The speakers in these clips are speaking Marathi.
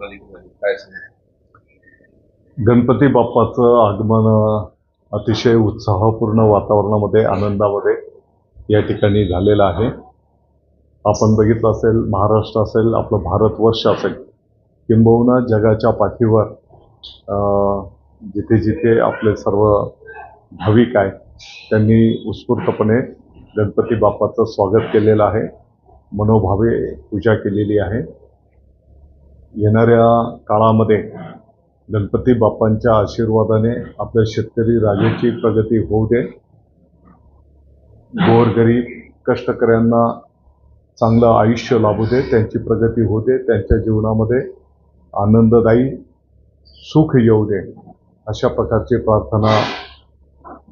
काय सांगा? गणपती बाप्पाचं आगमन अतिशय उत्साहपूर्ण वातावरणामध्ये आनंदामध्ये या ठिकाणी झालेलं आहे. आपण बघितलं असेल, महाराष्ट्र असेल, आपलं भारतवर्ष असेल, किंबहुना जगाच्या पाठीवर जिथे जिथे आपले सर्व भाविक आहेत त्यांनी उत्स्फूर्तपणे गणपती बाप्पाचं स्वागत केलेलं आहे, मनोभावे पूजा केलेली आहे. येणाऱ्या काळामध्ये गणपती बाप्पांच्या आशीर्वादाने आपल्या शेतकरी राजाची प्रगती होऊ दे, गोरगरीब कष्टकऱ्यांना चांगलं आयुष्य लाभू दे, त्यांची प्रगती होऊ दे, त्यांच्या जीवनामध्ये आनंददायी सुख येऊ दे, अशा प्रकारची प्रार्थना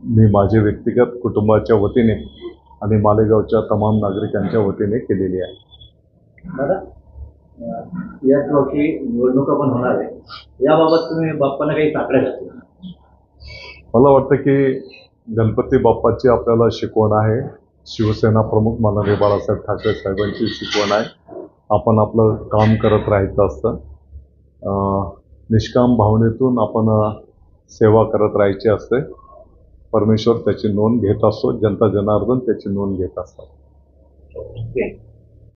मी माझे व्यक्तिगत कुटुंबाच्या वतीने आणि मालेगावच्या तमाम नागरिकांच्या वतीने केलेली आहे. याच वर्षी निवडणुका पण होणार आहे, याबाबत तुम्ही बाप्पांना काही साकडे घातले? मला वाटतं की गणपती बाप्पाची आपल्याला शिकवण आहे, शिवसेना प्रमुख माननीय बाळासाहेब ठाकरे साहेबांची शिकवण आहे. आपण आपलं काम करत राहायचं असतं, निष्काम भावनेतून आपण सेवा करत राहायची असते. परमेश्वर त्याची नोंद घेत असतो, जनता जनार्दन त्याची नोंद घेत असतात.